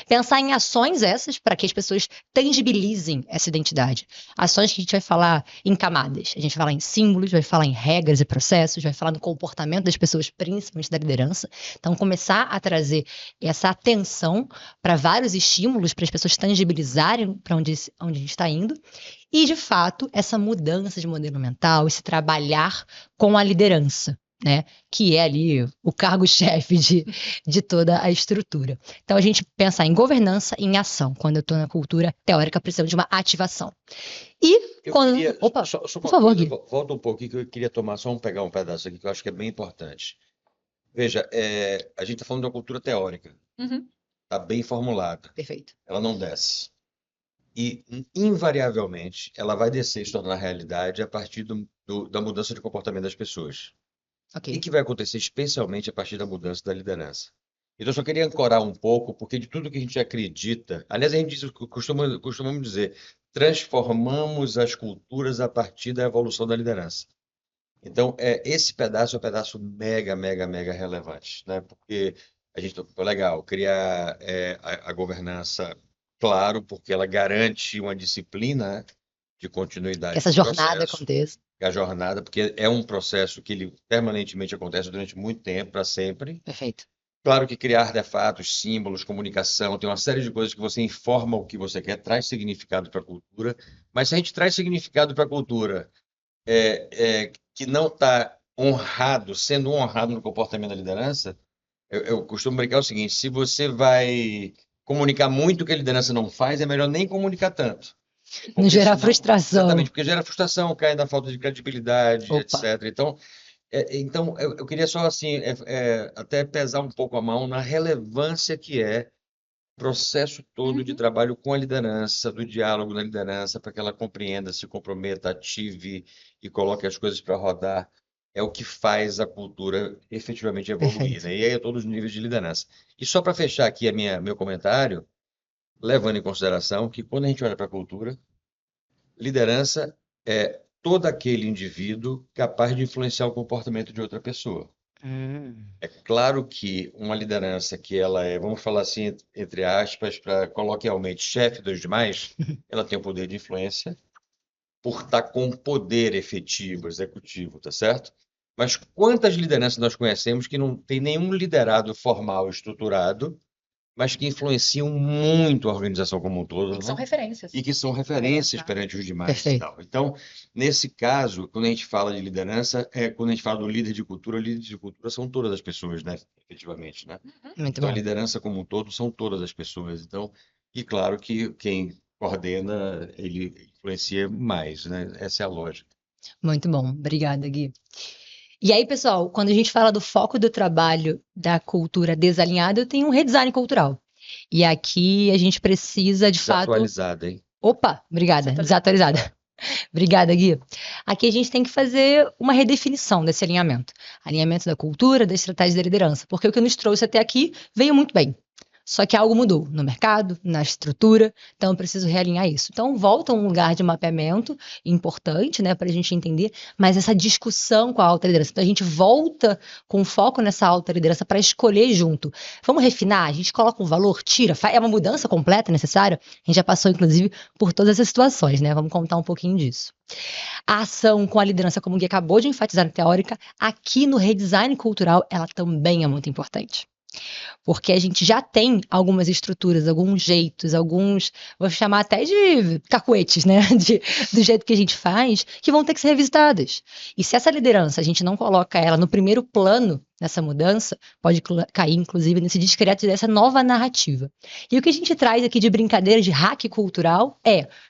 [SPEAKER 2] Pensar em ações essas para que as pessoas tangibilizem essa identidade. Ações que a gente vai falar em camadas. A gente vai falar em símbolos, vai falar em regras e processos, vai falar no comportamento das pessoas, principalmente da liderança. Então, começar a trazer essa atenção para vários estímulos, para as pessoas tangibilizarem para onde a gente está indo. E, de fato, essa mudança de modelo mental, esse trabalhar com a liderança, né? Que é ali o cargo-chefe de toda a estrutura. Então, a gente pensa em governança e em ação. Quando eu estou na cultura teórica, precisamos de uma ativação. E quando... Opa, por favor, Gui.
[SPEAKER 4] Volta um pouquinho que eu queria pegar um pedaço aqui que eu acho que é bem importante. Veja, a gente está falando de uma cultura teórica. Está bem formulada.
[SPEAKER 2] Perfeito.
[SPEAKER 4] Ela não desce. E, invariavelmente, ela vai descer e se tornar realidade a partir da mudança de comportamento das pessoas.
[SPEAKER 2] Okay.
[SPEAKER 4] E que vai acontecer especialmente a partir da mudança da liderança. Então, eu só queria ancorar um pouco, porque de tudo que a gente acredita, aliás, a gente costumamos dizer, transformamos as culturas a partir da evolução da liderança. Então, esse pedaço é um pedaço mega, mega, mega relevante, né? Porque a gente, legal, criar a governança, claro, porque ela garante uma disciplina, né, de continuidade.
[SPEAKER 2] Que essa jornada aconteça.
[SPEAKER 4] A jornada, porque é um processo que ele permanentemente acontece durante muito tempo, para sempre.
[SPEAKER 2] Perfeito.
[SPEAKER 4] Claro que criar artefatos, símbolos, comunicação, tem uma série de coisas que você informa o que você quer, traz significado para a cultura, mas se a gente traz significado para a cultura que não está sendo honrado no comportamento da liderança, eu costumo brincar o seguinte: se você vai comunicar muito o que a liderança não faz, é melhor nem comunicar tanto.
[SPEAKER 2] Não gerar frustração.
[SPEAKER 4] Exatamente, porque gera frustração, cai na falta de credibilidade, etc. Então, eu queria só assim, até pesar um pouco a mão na relevância que é o processo todo de trabalho com a liderança, do diálogo da liderança, para que ela compreenda, se comprometa, ative e coloque as coisas para rodar. É o que faz a cultura efetivamente evoluir, né? E aí a todos os níveis de liderança. E só para fechar aqui meu comentário, levando em consideração que quando a gente olha para a cultura, liderança é todo aquele indivíduo capaz de influenciar o comportamento de outra pessoa. É claro que uma liderança que ela vamos falar assim, entre aspas, para coloquialmente, chefe dos demais, ela tem o poder de influência por estar com poder efetivo, executivo, tá certo? Mas quantas lideranças nós conhecemos que não tem nenhum liderado formal estruturado, mas que influenciam muito a organização como um todo.
[SPEAKER 3] E que são referências.
[SPEAKER 4] E que são referências perante os demais. E tal. Então, nesse caso, quando a gente fala de liderança, quando a gente fala do líder de cultura são todas as pessoas, né? Efetivamente, né? Então, a liderança como um todo são todas as pessoas. Então, e claro que quem coordena, ele influencia mais, né? Essa é a lógica.
[SPEAKER 2] Muito bom. Obrigada, Gui. E aí, pessoal, quando a gente fala do foco do trabalho da cultura desalinhada, eu tenho um redesign cultural. E aqui a gente precisa, de fato...
[SPEAKER 4] Desatualizada, hein?
[SPEAKER 2] Opa, obrigada. Desatualizada. Obrigada, Gui. Aqui a gente tem que fazer uma redefinição desse alinhamento. Alinhamento da cultura, da estratégia da liderança. Porque o que nos trouxe até aqui veio muito bem. Só que algo mudou no mercado, na estrutura, então eu preciso realinhar isso. Então, volta a um lugar de mapeamento importante, né, para a gente entender, mas essa discussão com a alta liderança. Então, a gente volta com foco nessa alta liderança para escolher junto. Vamos refinar? A gente coloca um valor, tira, é uma mudança completa necessária? A gente já passou, inclusive, por todas essas situações, né? Vamos contar um pouquinho disso. A ação com a liderança, como o Gui acabou de enfatizar na teórica, aqui no redesign cultural, ela também é muito importante. Porque a gente já tem algumas estruturas, alguns jeitos, vou chamar até de cacuetes, né? Do jeito que a gente faz, que vão ter que ser revisitadas. E se essa liderança, a gente não coloca ela no primeiro plano nessa mudança, pode cair, inclusive, nesse discreto dessa nova narrativa. E o que a gente traz aqui de brincadeira, de hack cultural,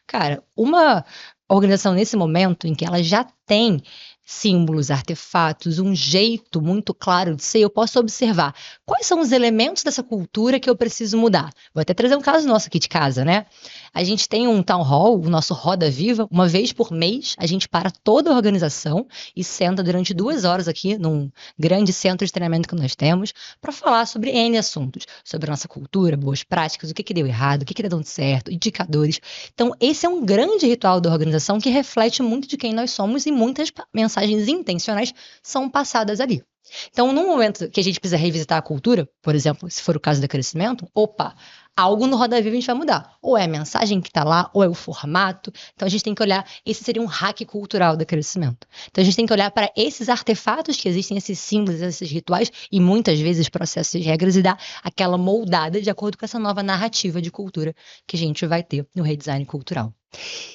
[SPEAKER 2] cara, uma organização nesse momento em que ela já tem símbolos, artefatos, um jeito muito claro de ser, eu posso observar quais são os elementos dessa cultura que eu preciso mudar. Vou até trazer um caso nosso aqui de casa, né? A gente tem um town hall, o nosso Roda Viva, uma vez por mês, a gente para toda a organização e senta durante 2 horas aqui num grande centro de treinamento que nós temos para falar sobre N assuntos, sobre a nossa cultura, boas práticas, o que deu errado, o que deu certo, indicadores. Então, esse é um grande ritual da organização que reflete muito de quem nós somos e muitas mensagens intencionais são passadas ali. Então, no momento que a gente precisa revisitar a cultura, por exemplo, se for o caso do crescimento, opa, algo no Roda Viva a gente vai mudar. Ou é a mensagem que está lá, ou é o formato. Então, a gente tem que olhar, esse seria um hack cultural do crescimento. Então, a gente tem que olhar para esses artefatos que existem, esses símbolos, esses rituais, e muitas vezes processos e regras, e dar aquela moldada de acordo com essa nova narrativa de cultura que a gente vai ter no redesign cultural.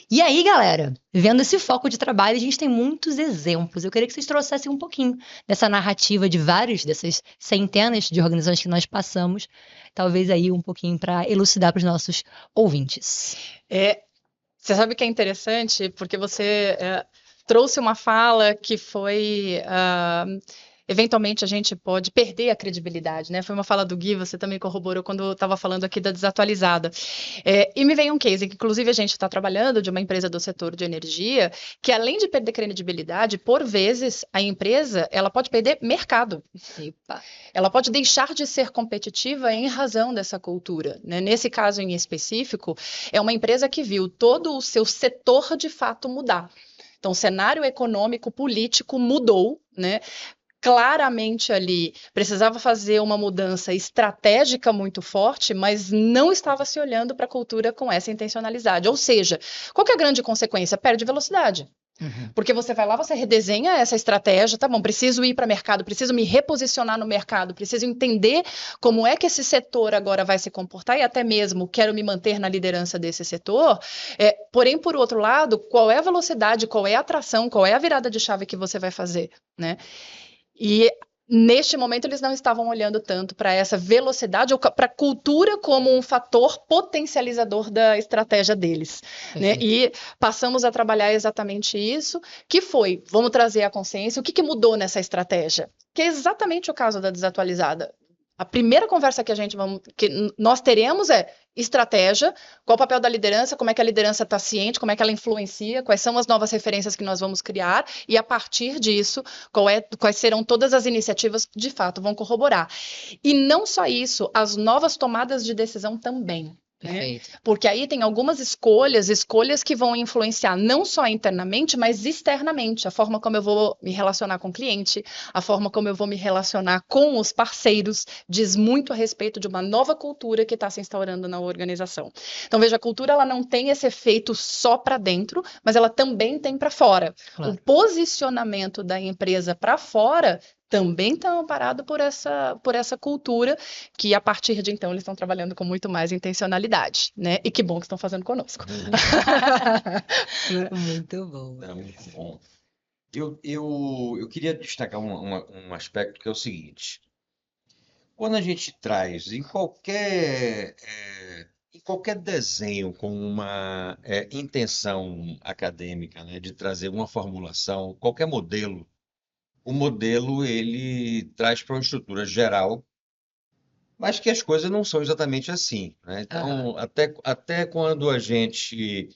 [SPEAKER 2] E aí, galera, vendo esse foco de trabalho, a gente tem muitos exemplos. Eu queria que vocês trouxessem um pouquinho dessa narrativa de vários, dessas centenas de organizações que nós passamos, talvez aí um pouquinho para elucidar para os nossos ouvintes.
[SPEAKER 3] Você sabe que é interessante, porque você trouxe uma fala que foi... eventualmente a gente pode perder a credibilidade, né? Foi uma fala do Gui, você também corroborou quando eu estava falando aqui da desatualizada. E me vem um case que, inclusive, a gente está trabalhando de uma empresa do setor de energia, que além de perder credibilidade, por vezes a empresa ela pode perder mercado.
[SPEAKER 2] Epa.
[SPEAKER 3] Ela pode deixar de ser competitiva em razão dessa cultura, né? Nesse caso em específico, é uma empresa que viu todo o seu setor de fato mudar. Então, o cenário econômico, político mudou, né? Claramente ali precisava fazer uma mudança estratégica muito forte, mas não estava se olhando para a cultura com essa intencionalidade. Ou seja, qual que é a grande consequência? Perde velocidade. Porque você vai lá, você redesenha essa estratégia, tá bom, preciso ir para o mercado, preciso me reposicionar no mercado, preciso entender como é que esse setor agora vai se comportar e até mesmo quero me manter na liderança desse setor. Porém, por outro lado, qual é a velocidade, qual é a atração, qual é a virada de chave que você vai fazer, né? E neste momento eles não estavam olhando tanto para essa velocidade ou para a cultura como um fator potencializador da estratégia deles, né? E passamos a trabalhar exatamente isso, que foi, vamos trazer a consciência, o que mudou nessa estratégia? Que é exatamente o caso da desatualizada. A primeira conversa que nós teremos é estratégia, qual o papel da liderança, como é que a liderança está ciente, como é que ela influencia, quais são as novas referências que nós vamos criar e a partir disso, quais serão todas as iniciativas de fato vão corroborar. E não só isso, as novas tomadas de decisão também.
[SPEAKER 2] Perfeito.
[SPEAKER 3] Né? Porque aí tem algumas escolhas que vão influenciar não só internamente, mas externamente. A forma como eu vou me relacionar com o cliente, a forma como eu vou me relacionar com os parceiros, diz muito a respeito de uma nova cultura que está se instaurando na organização. Então, veja, a cultura ela não tem esse efeito só para dentro, mas ela também tem para fora. Claro. O posicionamento da empresa para fora também está amparado por essa cultura que, a partir de então, eles estão trabalhando com muito mais intencionalidade, né? E que bom que estão fazendo conosco.
[SPEAKER 2] Muito bom.
[SPEAKER 4] É muito bom. Eu queria destacar um aspecto que é o seguinte. Quando a gente traz em qualquer desenho com uma intenção acadêmica, né, de trazer uma formulação, qualquer modelo, o modelo ele traz para uma estrutura geral, mas que as coisas não são exatamente assim, né? Então, até quando a gente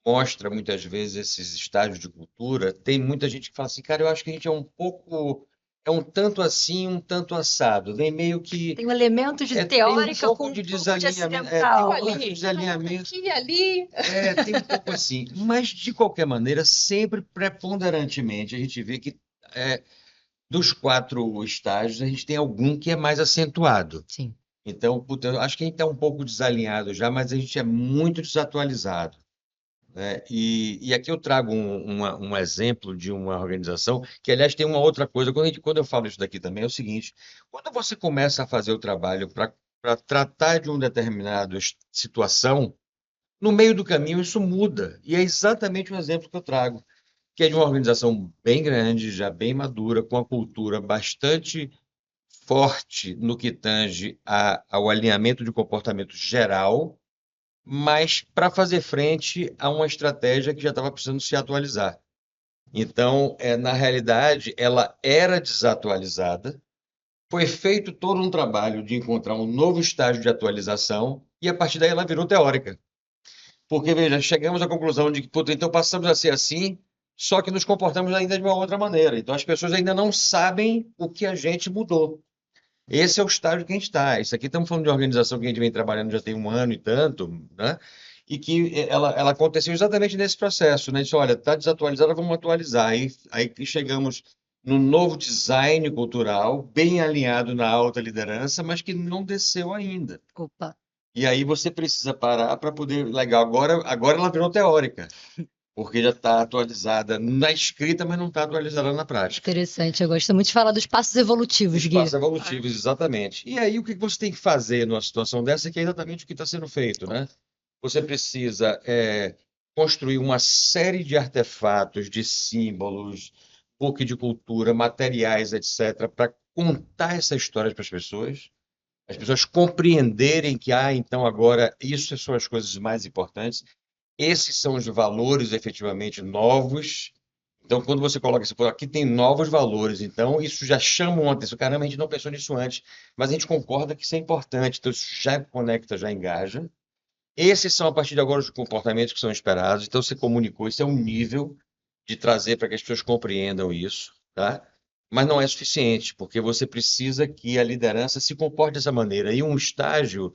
[SPEAKER 4] mostra muitas vezes esses estágios de cultura, tem muita gente que fala assim, cara, eu acho que a gente é um tanto assim, um tanto assado, vem meio que
[SPEAKER 2] tem um elemento de teórica
[SPEAKER 4] tem um pouco
[SPEAKER 2] com
[SPEAKER 4] de
[SPEAKER 2] um pouco de
[SPEAKER 4] desalinhamento,
[SPEAKER 2] acidental.
[SPEAKER 4] tem um pouco de desalinhamento.
[SPEAKER 3] Aqui, ali.
[SPEAKER 4] Tem um pouco assim, mas de qualquer maneira, sempre preponderantemente a gente vê que dos 4 estágios, a gente tem algum que é mais acentuado.
[SPEAKER 2] Sim.
[SPEAKER 4] Então, eu acho que a gente está um pouco desalinhado já, mas a gente é muito desatualizado, né? E aqui eu trago um exemplo de uma organização que, aliás, tem uma outra coisa. Quando eu falo isso daqui também, é o seguinte: quando você começa a fazer o trabalho para tratar de uma determinada situação, no meio do caminho isso muda. E é exatamente o exemplo que eu trago, que é de uma organização bem grande, já bem madura, com a cultura bastante forte no que tange ao alinhamento de comportamento geral, mas para fazer frente a uma estratégia que já estava precisando se atualizar. Então, na realidade, ela era desatualizada. Foi feito todo um trabalho de encontrar um novo estágio de atualização e a partir daí ela virou teórica. Porque, veja, chegamos à conclusão de que, puta, então passamos a ser assim, só que nos comportamos ainda de uma outra maneira. Então as pessoas ainda não sabem o que a gente mudou. Esse é o estágio que a gente está. Isso aqui estamos falando de uma organização que a gente vem trabalhando já tem um ano e tanto, né? E que ela aconteceu exatamente nesse processo, né? Disse, olha, está desatualizada, vamos atualizar. Aí que chegamos no novo design cultural, bem alinhado na alta liderança, mas que não desceu ainda.
[SPEAKER 2] Opa,
[SPEAKER 4] E aí você precisa parar para poder. Legal, agora ela virou teórica, porque já está atualizada na escrita, mas não está atualizada na prática.
[SPEAKER 2] interessante. Eu gosto muito de falar dos passos evolutivos,
[SPEAKER 4] Os
[SPEAKER 2] Gui.
[SPEAKER 4] passos evolutivos, exatamente. E aí o que você tem que fazer numa situação dessa, que é exatamente o que está sendo feito, né? Você precisa construir uma série de artefatos, de símbolos, book de cultura, materiais, etc., para contar essa história para as pessoas compreenderem que, então agora isso são as coisas mais importantes, esses são os valores efetivamente novos. Então, quando você coloca isso, aqui tem novos valores, então isso já chama uma atenção. Caramba, a gente não pensou nisso antes, mas a gente concorda que isso é importante, então isso já conecta, já engaja. Esses são, a partir de agora, os comportamentos que são esperados. Então, você comunicou, isso é um nível de trazer para que as pessoas compreendam isso, tá? Mas não é suficiente, porque você precisa que a liderança se comporte dessa maneira. E um estágio,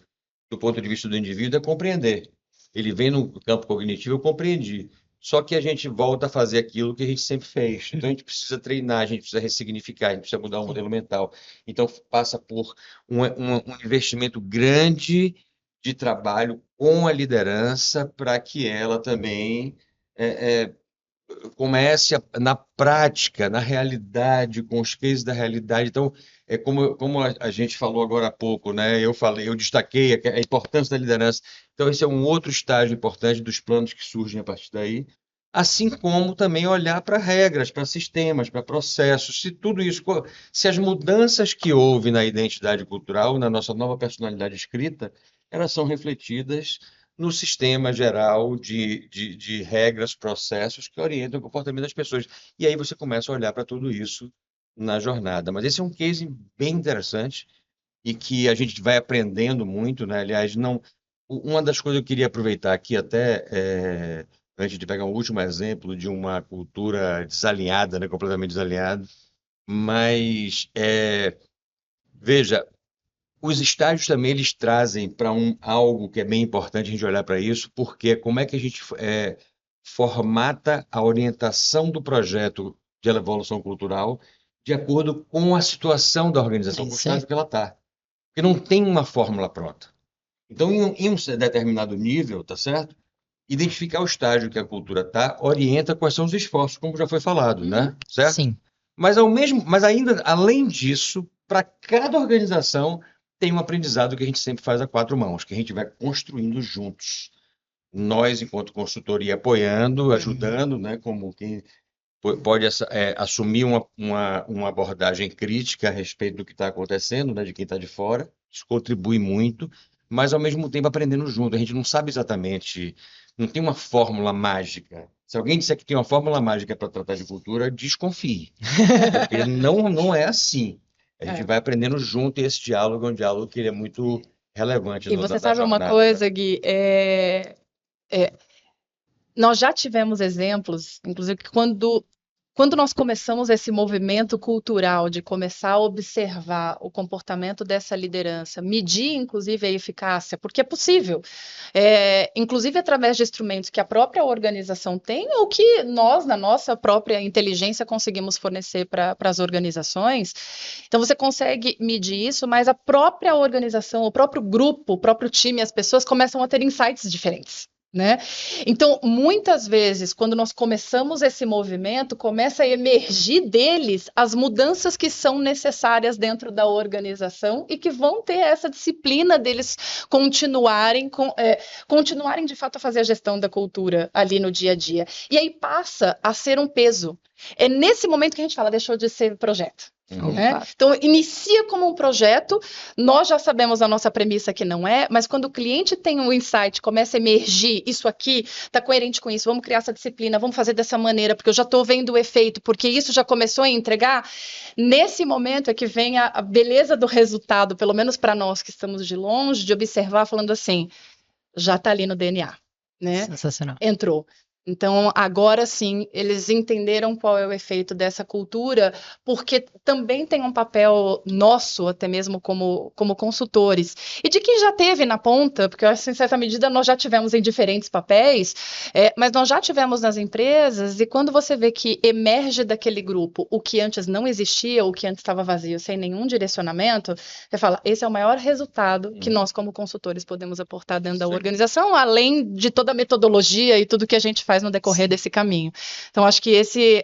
[SPEAKER 4] do ponto de vista do indivíduo, é compreender. Ele vem no campo cognitivo, eu compreendi. Só que a gente volta a fazer aquilo que a gente sempre fez. Então, a gente precisa treinar, a gente precisa ressignificar, a gente precisa mudar o modelo mental. Então, passa por um investimento grande de trabalho com a liderança para que ela também é, é, comece na prática, na realidade, com os cases da realidade. Então, é como a gente falou agora há pouco, né? Eu destaquei a importância da liderança. Então, esse é um outro estágio importante dos planos que surgem a partir daí. Assim como também olhar para regras, para sistemas, para processos, se tudo isso, se as mudanças que houve na identidade cultural, na nossa nova personalidade escrita, elas são refletidas no sistema geral de regras, processos que orientam o comportamento das pessoas. E aí você começa a olhar para tudo isso na jornada. Mas esse é um case bem interessante e que a gente vai aprendendo muito, né? Aliás, não. Uma das coisas que eu queria aproveitar aqui até antes de pegar um último exemplo de uma cultura desalinhada, né? Completamente desalinhada, mas veja, os estágios também eles trazem para algo que é bem importante a gente olhar para isso, porque como é que a gente formata a orientação do projeto de evolução cultural de acordo com a situação da organização, com o
[SPEAKER 2] Isso aí.
[SPEAKER 4] estágio que ela está. Porque não tem uma fórmula pronta. Então, em um determinado nível, tá certo? Identificar o estágio que a cultura está orienta quais são os esforços, como já foi falado, né? Certo?
[SPEAKER 2] Sim.
[SPEAKER 4] Mas ainda, além disso, para cada organização tem um aprendizado que a gente sempre faz a quatro mãos, que a gente vai construindo juntos. Nós, enquanto consultoria, apoiando, ajudando, né, como quem pode assumir uma abordagem crítica a respeito do que está acontecendo, né, de quem está de fora. Isso contribui muito, mas ao mesmo tempo aprendendo junto. A gente não sabe exatamente, não tem uma fórmula mágica. Se alguém disser que tem uma fórmula mágica para tratar de cultura, desconfie, porque não é assim. A gente vai aprendendo junto e esse diálogo é um diálogo que ele é muito relevante
[SPEAKER 3] E
[SPEAKER 4] no,
[SPEAKER 3] você
[SPEAKER 4] da
[SPEAKER 3] sabe uma
[SPEAKER 4] jornada, né?
[SPEAKER 3] coisa, Gui? Nós já tivemos exemplos, inclusive, que quando nós começamos esse movimento cultural de começar a observar o comportamento dessa liderança, medir, inclusive, a eficácia, porque é possível, inclusive através de instrumentos que a própria organização tem ou que nós, na nossa própria inteligência, conseguimos fornecer para as organizações. Então, você consegue medir isso, mas a própria organização, o próprio grupo, o próprio time, as pessoas começam a ter insights diferentes. Né? Então, muitas vezes, quando nós começamos esse movimento, começa a emergir deles as mudanças que são necessárias dentro da organização e que vão ter essa disciplina deles continuarem de fato a fazer a gestão da cultura ali no dia a dia. E aí passa a ser um peso. É nesse momento que a gente fala, deixou de ser projeto. Né? Então, inicia como um projeto, nós já sabemos a nossa premissa que não é, mas quando o cliente tem um insight, começa a emergir, isso aqui está coerente com isso, vamos criar essa disciplina, vamos fazer dessa maneira, porque eu já estou vendo o efeito, porque isso já começou a entregar, nesse momento é que vem a beleza do resultado, pelo menos para nós que estamos de longe, de observar, falando assim, já está ali no DNA, né?
[SPEAKER 2] Sensacional.
[SPEAKER 3] Entrou. Então, agora sim, eles entenderam qual é o efeito dessa cultura, porque também tem um papel nosso, até mesmo como consultores, e de quem já teve na ponta, porque eu acho que, em certa medida, nós já tivemos em diferentes papéis, mas nós já tivemos nas empresas, e quando você vê que emerge daquele grupo o que antes não existia, o que antes estava vazio, sem nenhum direcionamento, você fala, esse é o maior resultado que nós, como consultores, podemos aportar dentro da organização, além de toda a metodologia e tudo que a gente faz no decorrer desse caminho. Então, acho que esse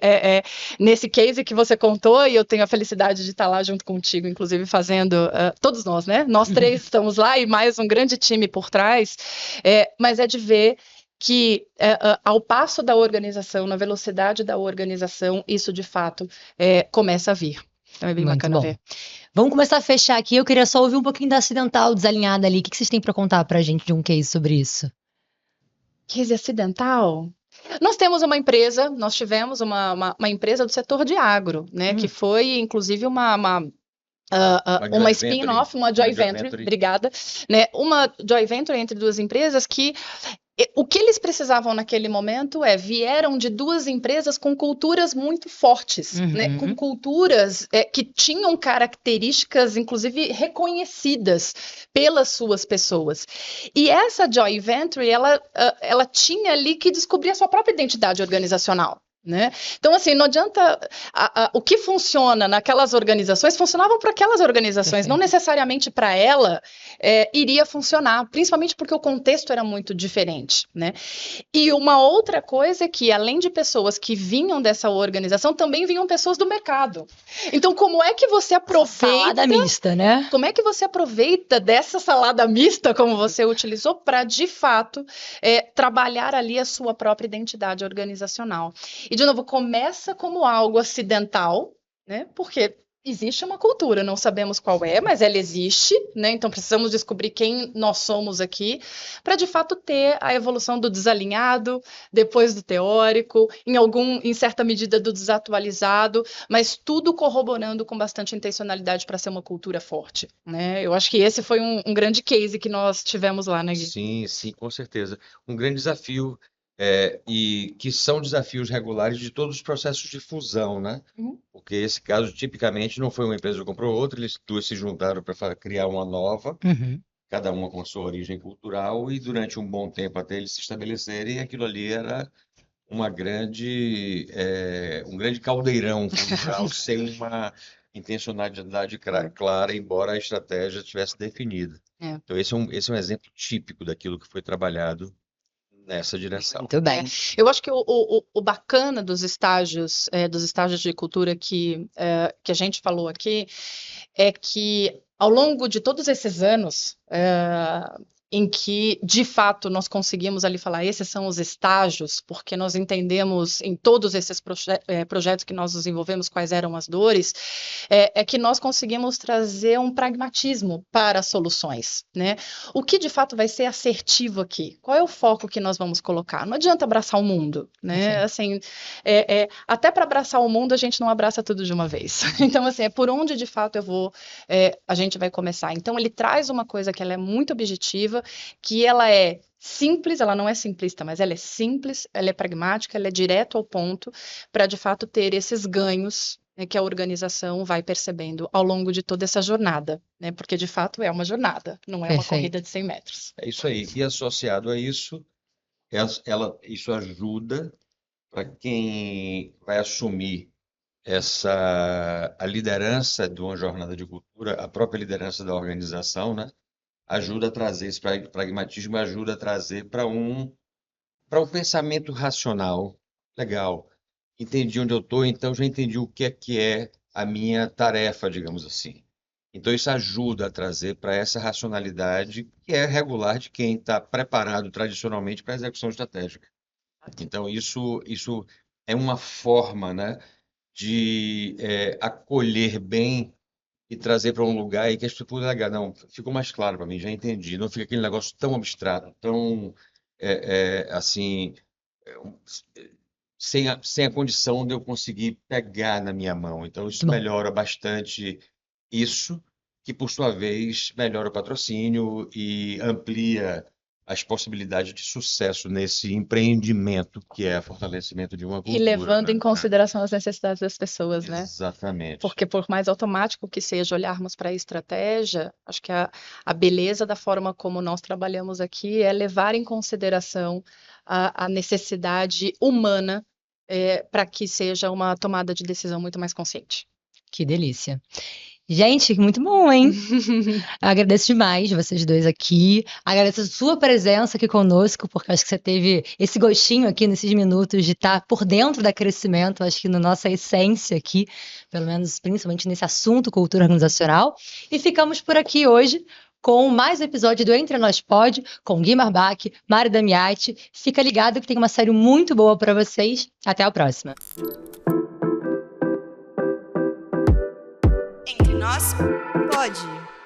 [SPEAKER 3] nesse case que você contou, e eu tenho a felicidade de estar lá junto contigo, inclusive fazendo, todos nós, né? Nós três estamos lá e mais um grande time por trás, mas é de ver que ao passo da organização, na velocidade da organização, isso de fato começa a vir. Então é bem
[SPEAKER 2] Muito
[SPEAKER 3] bacana
[SPEAKER 2] bom.
[SPEAKER 3] ver.
[SPEAKER 2] Vamos começar a fechar aqui. Eu queria só ouvir um pouquinho da acidental, desalinhada ali. O que vocês têm para contar pra gente de um case sobre isso?
[SPEAKER 3] Case acidental? Nós temos uma empresa, nós tivemos uma empresa do setor de agro, né, que foi, inclusive, uma spin-off, uma joint venture, obrigada, né, uma joint venture entre duas empresas que o que eles precisavam naquele momento vieram de duas empresas com culturas muito fortes, né? Com culturas que tinham características, inclusive, reconhecidas pelas suas pessoas. E essa joint venture, ela tinha ali que descobrir a sua própria identidade organizacional. Né? Então, assim, não adianta o que funciona naquelas organizações, funcionavam para aquelas organizações, não necessariamente para ela iria funcionar, principalmente porque o contexto era muito diferente, né? E uma outra coisa é que, além de pessoas que vinham dessa organização, também vinham pessoas do mercado. Então, como é que você aproveita...
[SPEAKER 2] Salada mista, né?
[SPEAKER 3] Como é que você aproveita dessa salada mista, como você utilizou, para, de fato, trabalhar ali a sua própria identidade organizacional? E, de novo, começa como algo acidental, né? Porque existe uma cultura, não sabemos qual é, mas ela existe, né? Então precisamos descobrir quem nós somos aqui, para de fato ter a evolução do desalinhado, depois do teórico, em certa medida do desatualizado, mas tudo corroborando com bastante intencionalidade para ser uma cultura forte, né? Eu acho que esse foi um grande case que nós tivemos lá, né, Gui?
[SPEAKER 4] Sim, sim, com certeza. Um grande desafio, e que são desafios regulares de todos os processos de fusão, né? Porque esse caso, tipicamente, não foi uma empresa que comprou outra, eles duas se juntaram para criar uma nova, cada uma com a sua origem cultural, e durante um bom tempo até eles se estabelecerem, aquilo ali era um grande caldeirão cultural, sem uma intencionalidade clara, embora a estratégia estivesse definida. Então, esse é um exemplo típico daquilo que foi trabalhado nessa direção.
[SPEAKER 2] Muito bem.
[SPEAKER 3] Eu acho que o bacana dos estágios de cultura que a gente falou aqui é que, ao longo de todos esses anos, em que, de fato, nós conseguimos ali falar, esses são os estágios, porque nós entendemos em todos esses projetos que nós desenvolvemos quais eram as dores, é que nós conseguimos trazer um pragmatismo para as soluções, né? O que, de fato, vai ser assertivo aqui? Qual é o foco que nós vamos colocar? Não adianta abraçar o mundo, né? Assim, até para abraçar o mundo, a gente não abraça tudo de uma vez. Então, assim, é por onde, de fato, a gente vai começar. Então, ele traz uma coisa que ela é muito objetiva, que ela é simples, ela não é simplista, mas ela é simples, ela é pragmática, ela é direto ao ponto, para de fato ter esses ganhos, né, que a organização vai percebendo ao longo de toda essa jornada, né? Porque de fato é uma jornada, não é uma corrida de 100 metros.
[SPEAKER 4] É isso aí. E associado a isso, isso ajuda para quem vai assumir a liderança de uma jornada de cultura, a própria liderança da organização, né? Ajuda a trazer esse pragmatismo, ajuda a trazer para um pensamento racional. Legal. Entendi onde eu estou, então já entendi o que é a minha tarefa, digamos assim. Então isso ajuda a trazer para essa racionalidade que é regular de quem está preparado tradicionalmente para a execução estratégica. Então isso é uma forma, né, de acolher bem e trazer para um lugar aí que as pessoas legal, não, ficou mais claro para mim, já entendi. Não fica aquele negócio tão abstrato, tão assim, um, sem a condição de eu conseguir pegar na minha mão. Então,
[SPEAKER 2] Muito
[SPEAKER 4] isso
[SPEAKER 2] bom.
[SPEAKER 4] melhora bastante isso, que por sua vez melhora o patrocínio e amplia as possibilidades de sucesso nesse empreendimento que é fortalecimento de uma
[SPEAKER 3] E
[SPEAKER 4] cultura,
[SPEAKER 3] levando em
[SPEAKER 4] né?
[SPEAKER 3] consideração as necessidades das pessoas, né?
[SPEAKER 4] Exatamente.
[SPEAKER 3] Porque por mais automático que seja olharmos para a estratégia, acho que a beleza da forma como nós trabalhamos aqui é levar em consideração a necessidade humana para que seja uma tomada de decisão muito mais consciente.
[SPEAKER 2] Que delícia. Gente, muito bom, hein? Agradeço demais vocês dois aqui. Agradeço a sua presença aqui conosco, porque acho que você teve esse gostinho aqui nesses minutos de estar por dentro da crescimento, acho que na nossa essência aqui, pelo menos principalmente nesse assunto cultura organizacional. E ficamos por aqui hoje com mais um episódio do Entre Nós Pod, com Gui Marbach, Mari Damiati. Fica ligado que tem uma série muito boa para vocês. Até a próxima.
[SPEAKER 1] Entre Nós Pod.